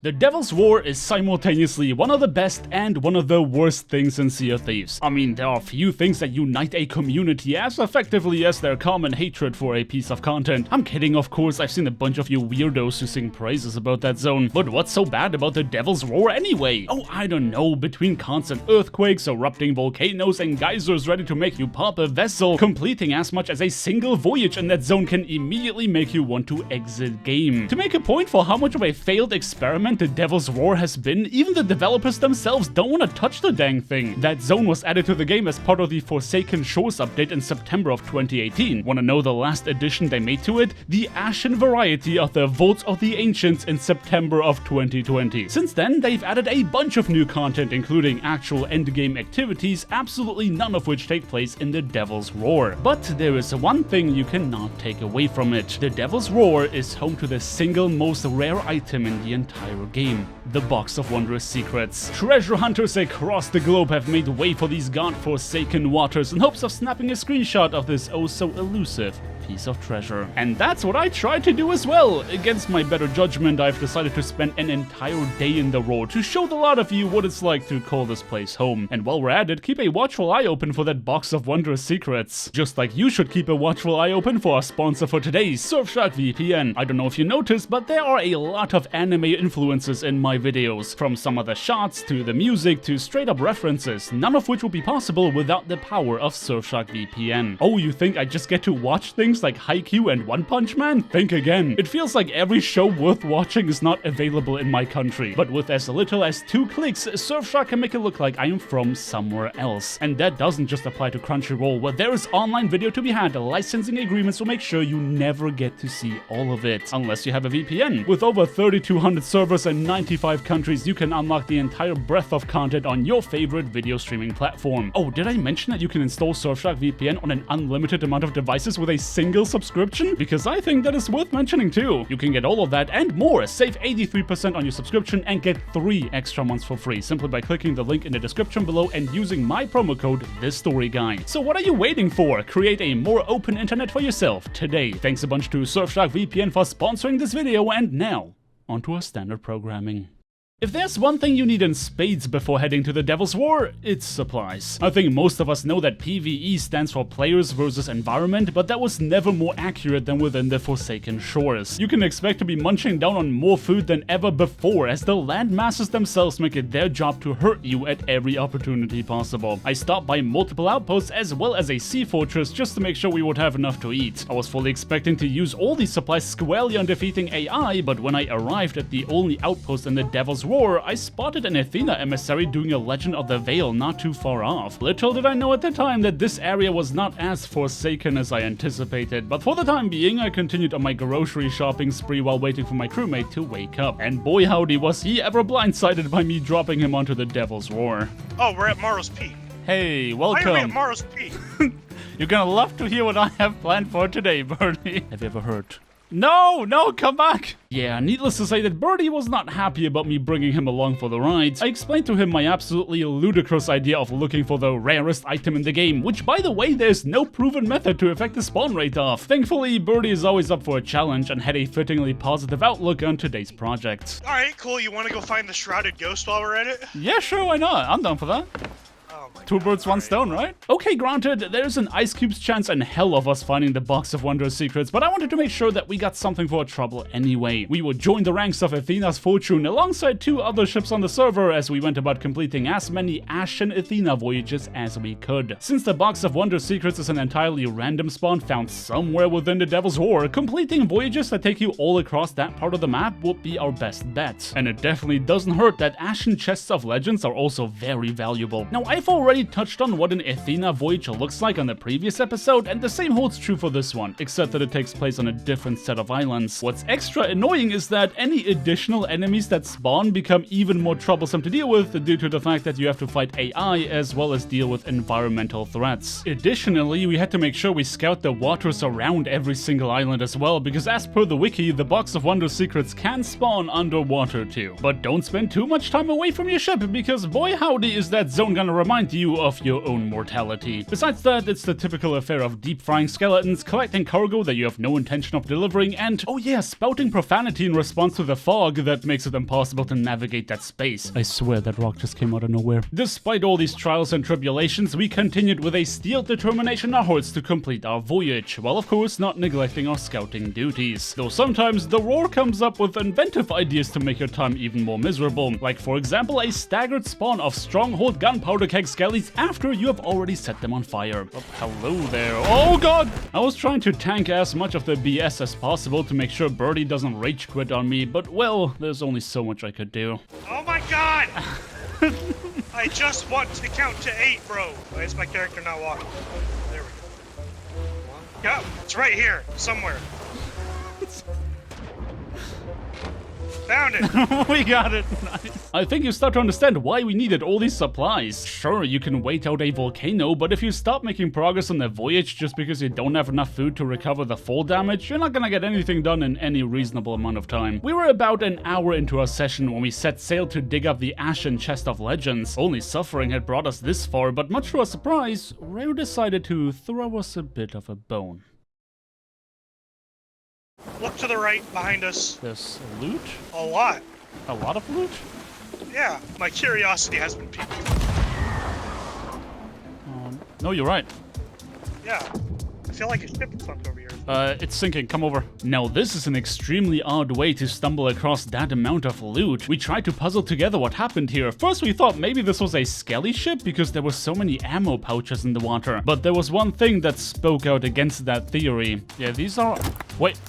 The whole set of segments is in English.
The Devil's Roar is simultaneously one of the best and one of the worst things in Sea of Thieves. I mean, there are few things that unite a community as effectively as their common hatred for a piece of content. I'm kidding, of course. I've seen a bunch of you weirdos who sing praises about that zone. But what's so bad about the Devil's Roar anyway? Oh, I don't know. Between constant earthquakes, erupting volcanoes, and geysers ready to make you pop a vessel, completing as much as a single voyage in that zone can immediately make you want to exit game. To make a point for how much of a failed experiment the Devil's Roar has been, even the developers themselves don't want to touch the dang thing. That zone was added to the game as part of the Forsaken Shores update in September of 2018. Wanna know the last addition they made to it? The Ashen variety of the Vaults of the Ancients in September of 2020. Since then, they've added a bunch of new content, including actual endgame activities, absolutely none of which take place in the Devil's Roar. But there is one thing you cannot take away from it. The Devil's Roar is home to the single most rare item in the entire game, the Box of Wondrous Secrets. Treasure hunters across the globe have made way for these god-forsaken waters in hopes of snapping a screenshot of this oh-so-elusive piece of treasure. And that's what I tried to do as well. Against my better judgment, I've decided to spend an entire day in the Roar to show the lot of you what it's like to call this place home. And while we're at it, keep a watchful eye open for that Box of Wondrous Secrets. Just like you should keep a watchful eye open for our sponsor for today, Surfshark VPN. I don't know if you noticed, but there are a lot of anime influences in my videos. From some of the shots, to the music, to straight up references, none of which would be possible without the power of Surfshark VPN. Oh, you think I just get to watch things like Haikyuu and One Punch Man? Think again. It feels like every show worth watching is not available in my country, but with as little as 2 clicks, Surfshark can make it look like I am from somewhere else. And that doesn't just apply to Crunchyroll, where there is online video to be had. Licensing agreements will make sure you never get to see all of it, unless you have a VPN. With over 3,200 servers in 95 countries, you can unlock the entire breadth of content on your favorite video streaming platform. Oh, did I mention that you can install Surfshark VPN on an unlimited amount of devices with a single subscription? Because I think that is worth mentioning too. You can get all of that and more. Save 83% on your subscription and get 3 extra months for free simply by clicking the link in the description below and using my promo code ThisStoryGuy. So what are you waiting for? Create a more open internet for yourself today. Thanks a bunch to Surfshark VPN for sponsoring this video, and now onto our standard programming. If there's one thing you need in spades before heading to the Devil's Roar, it's supplies. I think most of us know that PvE stands for players versus environment, but that was never more accurate than within the Forsaken Shores. You can expect to be munching down on more food than ever before, as the land masses themselves make it their job to hurt you at every opportunity possible. I stopped by multiple outposts as well as a sea fortress just to make sure we would have enough to eat. I was fully expecting to use all these supplies squarely on defeating AI, but when I arrived at the only outpost in the Devil's Roar, I spotted an Athena emissary doing a Legend of the Veil not too far off. Little did I know at the time that this area was not as forsaken as I anticipated, but for the time being I continued on my grocery shopping spree while waiting for my crewmate to wake up. And boy howdy was he ever blindsided by me dropping him onto the Devil's Roar. Oh, we're at Morrow's Peak. Hey, welcome. Why are we at Morrow's Peak? You're gonna love to hear what I have planned for today, Birdie. Have you ever heard? No, come back! Yeah, needless to say that Birdie was not happy about me bringing him along for the ride. I explained to him my absolutely ludicrous idea of looking for the rarest item in the game, which by the way, there's no proven method to affect the spawn rate off. Thankfully, Birdie is always up for a challenge and had a fittingly positive outlook on today's project. Alright, cool. You want to go find the Shrouded Ghost while we're at it? Yeah, sure, why not? I'm down for that. Two birds, one stone, right? Okay, granted, there's an ice cube's chance in hell of us finding the Box of Wondrous Secrets, but I wanted to make sure that we got something for our trouble anyway. We would join the ranks of Athena's Fortune alongside 2 other ships on the server as we went about completing as many Ashen Athena voyages as we could. Since the Box of Wondrous Secrets is an entirely random spawn found somewhere within the Devil's Roar, completing voyages that take you all across that part of the map would be our best bet. And it definitely doesn't hurt that Ashen Chests of Legends are also very valuable. Now, I've already touched on what an Athena voyage looks like on the previous episode, and the same holds true for this one, except that it takes place on a different set of islands. What's extra annoying is that any additional enemies that spawn become even more troublesome to deal with due to the fact that you have to fight AI as well as deal with environmental threats. Additionally, we had to make sure we scout the waters around every single island as well, because as per the wiki, the Box of Wondrous Secrets can spawn underwater too. But don't spend too much time away from your ship, because boy howdy is that zone gonna remind remind you of your own mortality. Besides that, it's the typical affair of deep frying skeletons, collecting cargo that you have no intention of delivering, and oh yeah, spouting profanity in response to the fog that makes it impossible to navigate that space. I swear that rock just came out of nowhere. Despite all these trials and tribulations, we continued with a steeled determination in our hearts to complete our voyage, while of course not neglecting our scouting duties. Though sometimes the roar comes up with inventive ideas to make your time even more miserable, like for example a staggered spawn of stronghold gunpowder keg skellies after you have already set them on fire. Oh, hello there. Oh god! I was trying to tank as much of the BS as possible to make sure Birdie doesn't rage quit on me, but well, there's only so much I could do. Oh my god! I just want to count to 8, bro. Why is my character not walking? There we go. Go! It's right here, somewhere. Found it! We got it! Nice. I think you start to understand why we needed all these supplies. Sure, you can wait out a volcano, but if you stop making progress on the voyage just because you don't have enough food to recover the fall damage, you're not gonna get anything done in any reasonable amount of time. We were about an hour into our session when we set sail to dig up the Ashen chest of legends. Only suffering had brought us this far, but much to our surprise, Rare decided to throw us a bit of a bone. Look to the right, behind us. There's loot? A lot. A lot of loot? Yeah, my curiosity has been piqued. No, you're right. Yeah, I feel like a ship sunk over here. It's sinking. Come over. Now, this is an extremely odd way to stumble across that amount of loot. We tried to puzzle together what happened here. First, we thought maybe this was a skelly ship because there were so many ammo pouches in the water. But there was one thing that spoke out against that theory. Yeah, these are... Wait.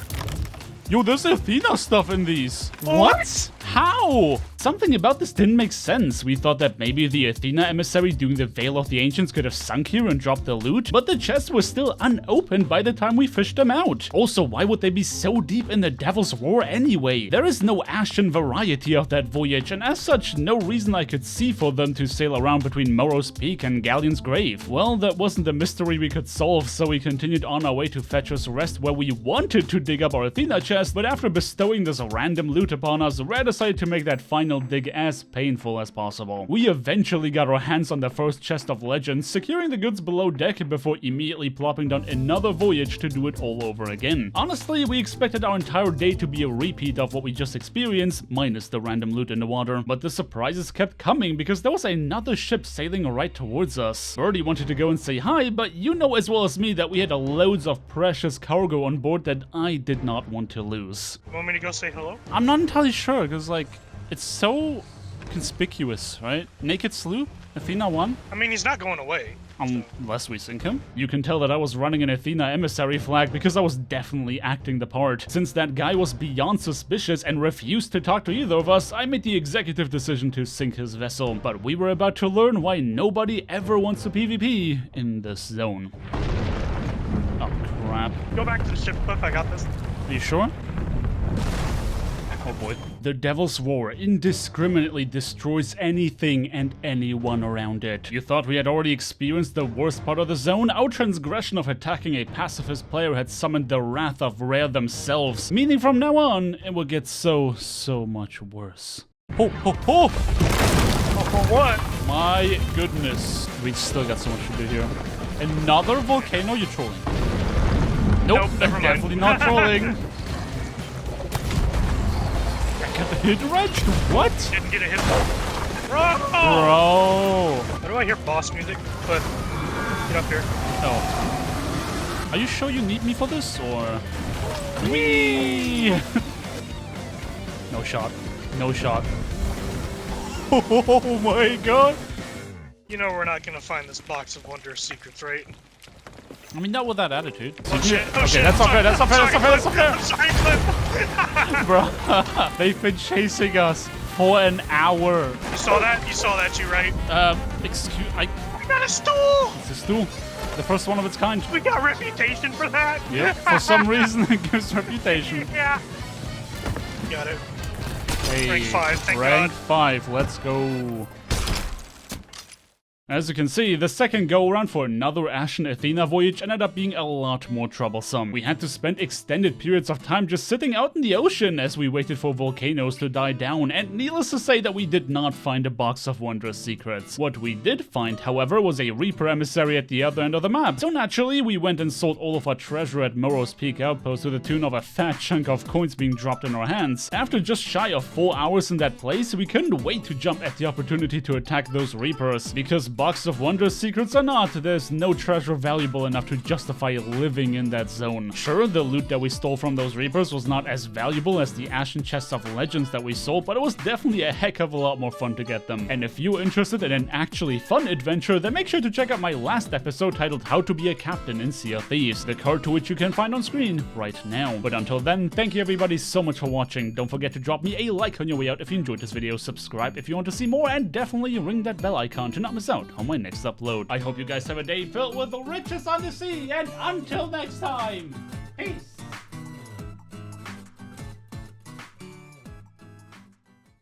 Yo, there's Athena stuff in these. What? How? Something about this didn't make sense. We thought that maybe the Athena emissary doing the Veil of the Ancients could have sunk here and dropped the loot, but the chest was still unopened by the time we fished them out. Also, why would they be so deep in the Devil's Roar anyway? There is no Ashen variety of that voyage, and as such, no reason I could see for them to sail around between Morrow's Peak and Galleon's Grave. Well, that wasn't a mystery we could solve, so we continued on our way to Fetcher's Rest, where we wanted to dig up our Athena chest, but after bestowing this random loot upon us, Rare decided to make that final dig as painful as possible. We eventually got our hands on the first chest of legends, securing the goods below deck before immediately plopping down another voyage to do it all over again. Honestly, we expected our entire day to be a repeat of what we just experienced, minus the random loot in the water. But the surprises kept coming because there was another ship sailing right towards us. Birdie wanted to go and say hi, but you know as well as me that we had loads of precious cargo on board that I did not want to lose. You want me to go say hello? I'm not entirely sure, because like, it's so conspicuous, right? Naked Sloop? Athena 1? I mean, he's not going away. Unless we sink him. You can tell that I was running an Athena emissary flag because I was definitely acting the part. Since that guy was beyond suspicious and refused to talk to either of us, I made the executive decision to sink his vessel. But we were about to learn why nobody ever wants to PvP in this zone. Oh, crap. Go back to the ship, Cliff. I got this. Are you sure? Oh boy. The Devil's Roar indiscriminately destroys anything and anyone around it. You thought we had already experienced the worst part of the zone? Our transgression of attacking a pacifist player had summoned the wrath of Rare themselves, meaning from now on, it will get so much worse. Oh, oh, oh! Oh, for what? My goodness. We still got so much to do here. Another volcano? You're trolling. Nope, never mind. Definitely not trolling. Got the hit wrench? What? Didn't get a hit. Bro! Bro! Why do I hear boss music? But get up here. Oh. Are you sure you need me for this, or? Whee! No shot. No shot. Oh my god! You know we're not gonna find this Box of Wondrous Secrets, right? I mean, not with that attitude. Oh shit! Oh Okay, shit! that's not fair, that's not fair, that's not fair, that's not fair! I'm sorry, Cliff. Bro, they've been chasing us for an hour. You saw that? You saw that, you right? Excuse... We got a stool! It's a stool. The first one of its kind. We got reputation for that? Yeah, for some reason it gives reputation. Yeah. Got it. Hey, Rank 5, thank Rank God. 5, let's go. As you can see, the second go-around for another Ashen Athena voyage ended up being a lot more troublesome. We had to spend extended periods of time just sitting out in the ocean as we waited for volcanoes to die down, and needless to say that we did not find a Box of Wondrous Secrets. What we did find, however, was a Reaper emissary at the other end of the map. So naturally, we went and sold all of our treasure at Morrow's Peak Outpost to the tune of a fat chunk of coins being dropped in our hands. After just shy of 4 hours in that place, we couldn't wait to jump at the opportunity to attack those Reapers, because Box of Wondrous Secrets or not, there's no treasure valuable enough to justify living in that zone. Sure, the loot that we stole from those Reapers was not as valuable as the Ashen chests of legends that we sold, but it was definitely a heck of a lot more fun to get them. And if you're interested in an actually fun adventure, then make sure to check out my last episode titled How to Be a Captain in Sea of Thieves, the card to which you can find on screen right now. But until then, thank you everybody so much for watching. Don't forget to drop me a like on your way out if you enjoyed this video, subscribe if you want to see more, and definitely ring that bell icon to not miss out on my next upload. I hope you guys have a day filled with the riches on the sea, and until next time, peace!